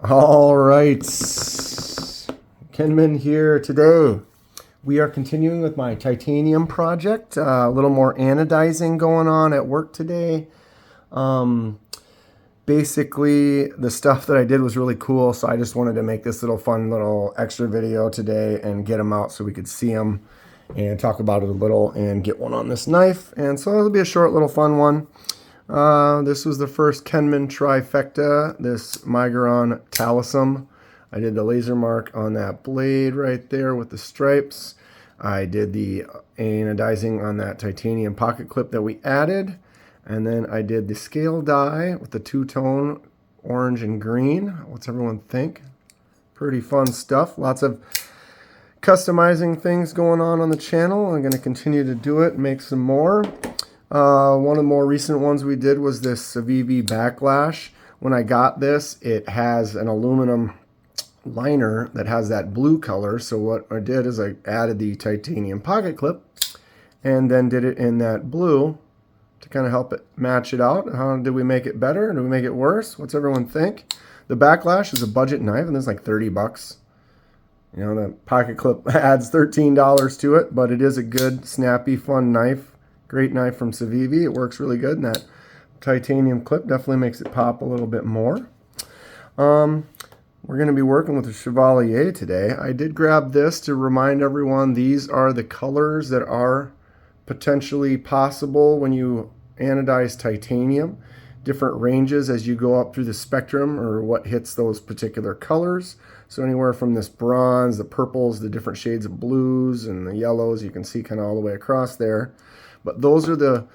All right, Kenman here today. We are continuing with my titanium project. A little more anodizing going on at work today. Basically, the stuff that I did was really cool, so I just wanted to make this little fun little extra video today and get them out so we could see them and talk about it a little and get one on this knife. And so it'll be a short little fun one. This was the first Kenman trifecta, this Migron Talisum. I did the laser mark on that blade right there with the stripes. I did the anodizing on that titanium pocket clip that we added. And then I did the scale die with the two-tone orange and green. What's everyone think? Pretty fun stuff. Lots of customizing things going on the channel. I'm going to continue to do it, make some more. One of the more recent ones we did was this Civivi Backlash. When I got this, it has an aluminum liner that has that blue color. So what I did is I added the titanium pocket clip and then did it in that blue to kind of help it match it out. How did we make it better? Did we make it worse? What's everyone think? The Backlash is a budget knife and it's like 30 bucks. You know, the pocket clip adds $13 to it, but it is a good, snappy, fun knife. Great knife from Civivi. It works really good, and that titanium clip definitely makes it pop a little bit more. We're going to be working with the Chevalier today. I did grab this to remind everyone these are the colors that are potentially possible when you anodize titanium. Different ranges as you go up through the spectrum or what hits those particular colors. So anywhere from this bronze, the purples, the different shades of blues, and the yellows, you can see kind of all the way across there. But those are the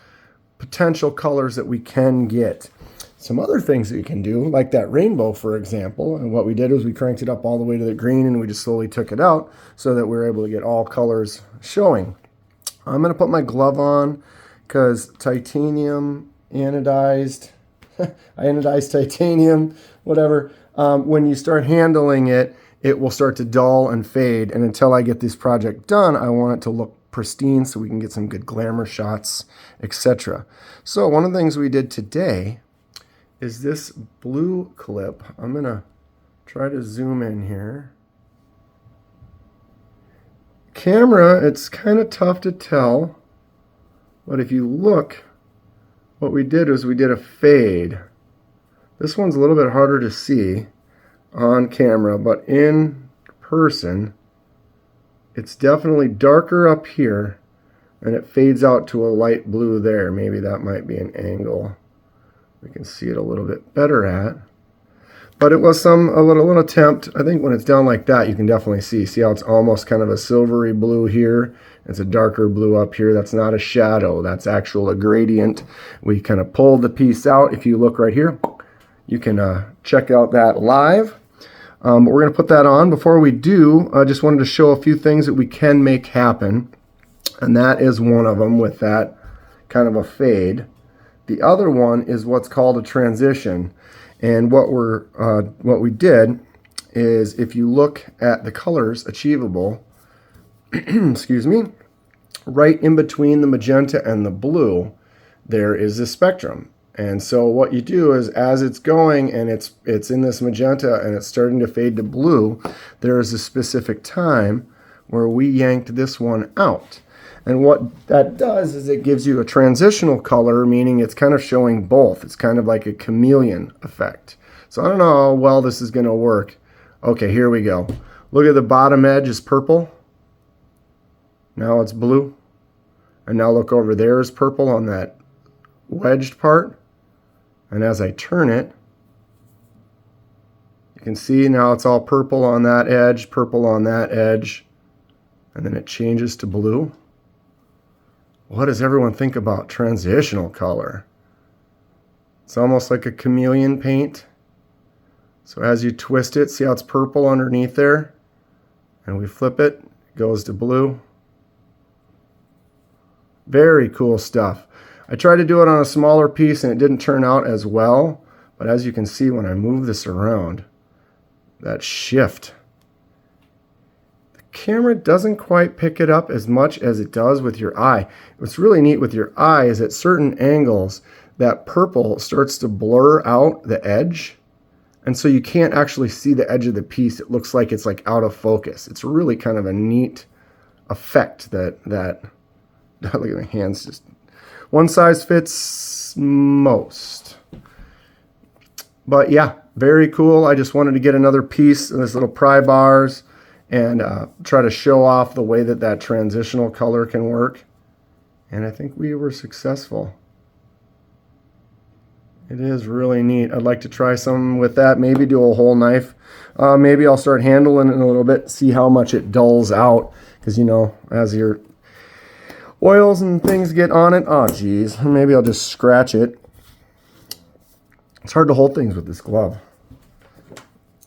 potential colors that we can get. Some other things that you can do, like that rainbow, for example, and what we did was we cranked it up all the way to the green and we just slowly took it out so that we were able to get all colors showing. I'm going to put my glove on because titanium, anodized, anodized titanium, whatever, when you start handling it, it will start to dull and fade. And until I get this project done, I want it to look pristine so we can get some good glamour shots, etc. So one of the things we did today is this blue clip. I'm going to try to zoom in here. Camera, it's kind of tough to tell, but if you look, what we did is we did a fade. This one's a little bit harder to see on camera, but in person, it's definitely darker up here, and it fades out to a light blue there. Maybe that might be an angle we can see it a little bit better at. But it was a little attempt. I think when it's down like that, you can definitely see how it's almost kind of a silvery blue here. It's a darker blue up here. That's not a shadow. That's actual a gradient. We kind of pulled the piece out. If you look right here, you can check out that live. But we're going to put that on. Before we do, I just wanted to show a few things that we can make happen. And that is one of them with that kind of a fade. The other one is what's called a transition. And what we did is if you look at the colors achievable, excuse me, right in between the magenta and the blue, there is this spectrum. And so what you do is as it's going and it's in this magenta and it's starting to fade to blue, there is a specific time where we yanked this one out. And what that does is it gives you a transitional color, meaning it's kind of showing both. It's kind of like a chameleon effect. So I don't know how well this is going to work. Okay, here we go. Look at the bottom edge is purple. Now it's blue. And now look over there is purple on that wedged part. And as I turn it, you can see now it's all purple on that edge, purple on that edge, and then it changes to blue. What does everyone think about transitional color? It's almost like a chameleon paint. So as you twist it, see how it's purple underneath there? And we flip it, it goes to blue. Very cool stuff. I tried to do it on a smaller piece and it didn't turn out as well. But as you can see when I move this around, that shift. The camera doesn't quite pick it up as much as it does with your eye. What's really neat with your eye is at certain angles, that purple starts to blur out the edge. And so you can't actually see the edge of the piece. It looks like it's like out of focus. It's really kind of a neat effect that look at my hands, just one size fits most. But yeah, very cool. I just wanted to get another piece of this little pry bars and try to show off the way that transitional color can work. And I think we were successful. It is really neat. I'd like to try some with that, maybe do a whole knife. Maybe I'll start handling it a little bit, see how much it dulls out. Because, you know, as your oils and things get on it, oh geez, maybe I'll just scratch it. It's hard to hold things with this glove.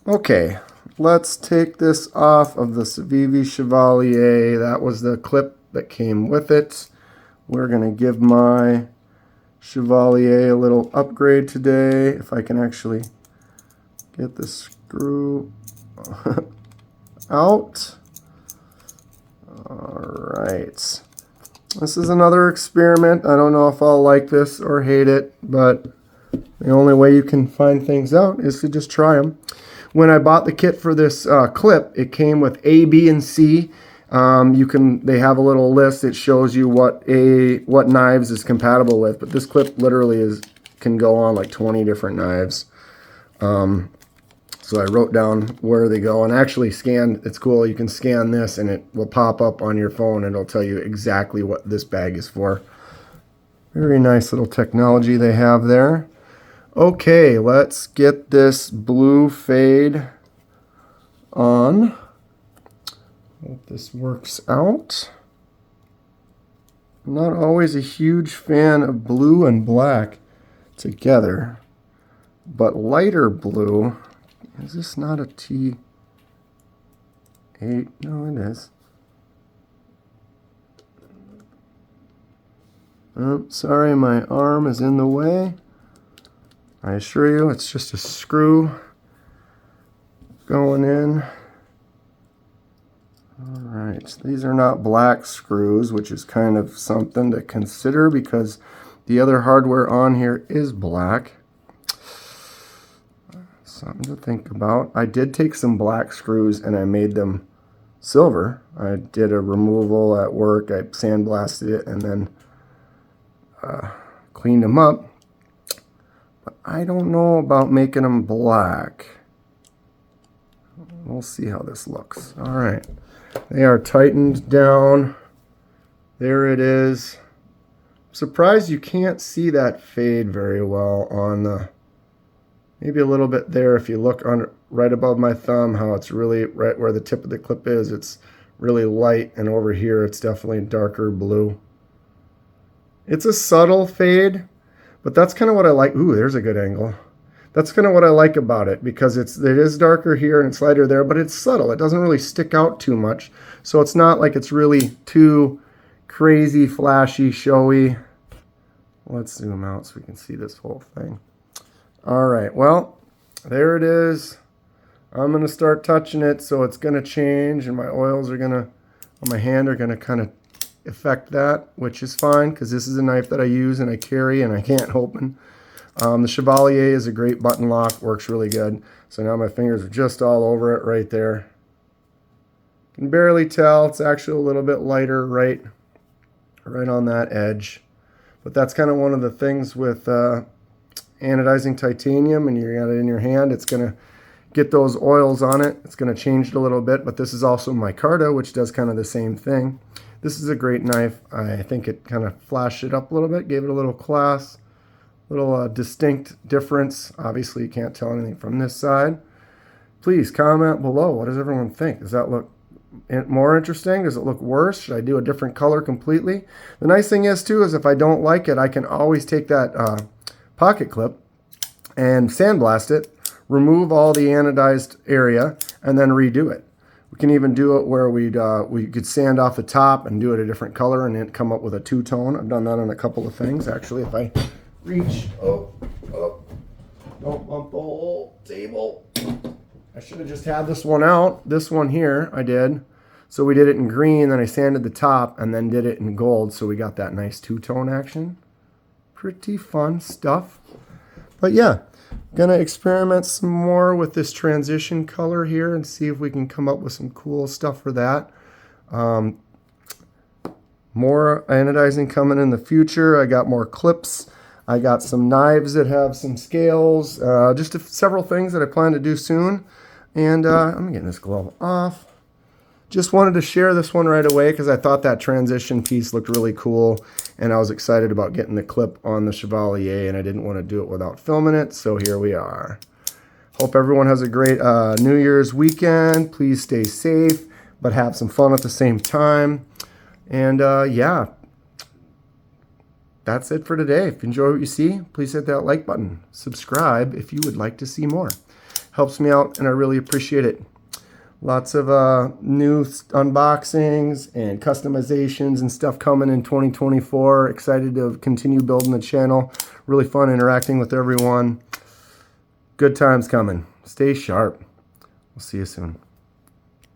Okay, let's take this off of the Civivi Chevalier. That was the clip that came with it. We're going to give my Chevalier a little upgrade today. If I can actually get the screw out. All right. This is another experiment. I don't know if I'll like this or hate it, but the only way you can find things out is to just try them. When I bought the kit for this clip, it came with A, B, and C. They have a little list that shows you what knives is compatible with, but this clip literally can go on like 20 different knives. So I wrote down where they go and actually scanned. It's cool. You can scan this and it will pop up on your phone and it'll tell you exactly what this bag is for. Very nice little technology they have there. Okay, let's get this blue fade on. Hope this works out. I'm not always a huge fan of blue and black together, but lighter blue. Is this not a T8? No, it is. Oh, sorry, my arm is in the way. I assure you, it's just a screw going in. All right, these are not black screws, which is kind of something to consider because the other hardware on here is black. Something to think about. I did take some black screws and I made them silver. I did a removal at work. I sandblasted it and then cleaned them up. But I don't know about making them black. We'll see how this looks. All right. They are tightened down. There it is. I'm surprised you can't see that fade very well on the... Maybe a little bit there if you look on right above my thumb, how it's really right where the tip of the clip is. It's really light, and over here it's definitely darker blue. It's a subtle fade, but that's kind of what I like. Ooh, there's a good angle. That's kind of what I like about it because it is darker here and it's lighter there, but it's subtle. It doesn't really stick out too much. So it's not like it's really too crazy, flashy, showy. Let's zoom out so we can see this whole thing. All right, well, there it is. I'm going to start touching it, so it's going to change, and my oils are going to, on my hand, are going to kind of affect that, which is fine, because this is a knife that I use and I carry and I can't open. The Chevalier is a great button lock, works really good. So now my fingers are just all over it right there. You can barely tell, it's actually a little bit lighter right on that edge. But that's kind of one of the things with... anodizing titanium, and you got it in your hand, it's going to get those oils on it. It's going to change it a little bit, but this is also micarta, which does kind of the same thing. This is a great knife. I think it kind of flashed it up a little bit, gave it a little class, little distinct difference. Obviously, you can't tell anything from this side. Please comment below. What does everyone think? Does that look more interesting? Does it look worse? Should I do a different color completely? The nice thing is, too, is if I don't like it, I can always take that pocket clip and sandblast it, remove all the anodized area, and then redo it. We can even do it where we could sand off the top and do it a different color and then come up with a two-tone. I've done that on a couple of things. Actually, if I reach, don't bump the whole table. I should have just had this one out. This one here, I did. So we did it in green, then I sanded the top, and then did it in gold, so we got that nice two-tone action. Pretty fun stuff. But yeah, gonna experiment some more with this transition color here and see if we can come up with some cool stuff for that. More anodizing coming in the future. I got more clips. I got some knives that have some scales. Just several things that I plan to do soon. And I'm getting this glove off. Just wanted to share this one right away because I thought that transition piece looked really cool. And I was excited about getting the clip on the Chevalier, and I didn't want to do it without filming it. So here we are. Hope everyone has a great New Year's weekend. Please stay safe, but have some fun at the same time. And yeah, that's it for today. If you enjoy what you see, please hit that like button. Subscribe if you would like to see more. Helps me out, and I really appreciate it. Lots of new unboxings and customizations and stuff coming in 2024. Excited to continue building the channel. Really fun interacting with everyone. Good times coming. Stay sharp. We'll see you soon.